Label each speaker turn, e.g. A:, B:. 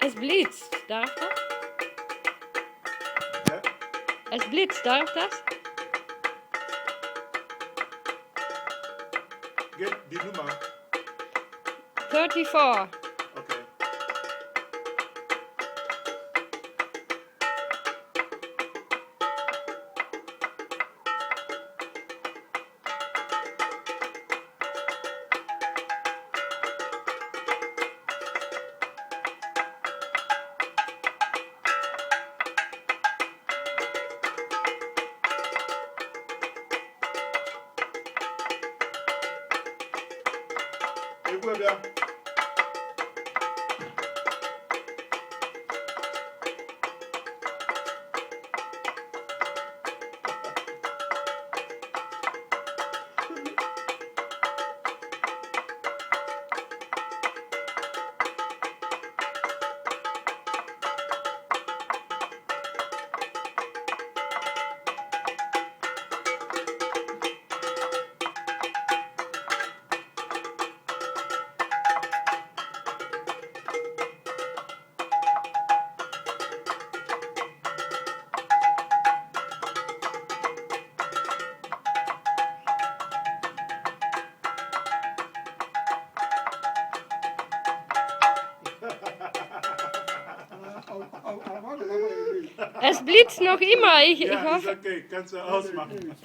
A: Es blitzt, darf das?
B: Ja?
A: Es blitzt, darf das?
B: Gib die Nummer.
A: 34.
B: Okay. Écoute bien.
A: Es blitzt noch immer. Ich
B: Ja, ist
A: hoffe.
B: okay. Kannst du ausmachen.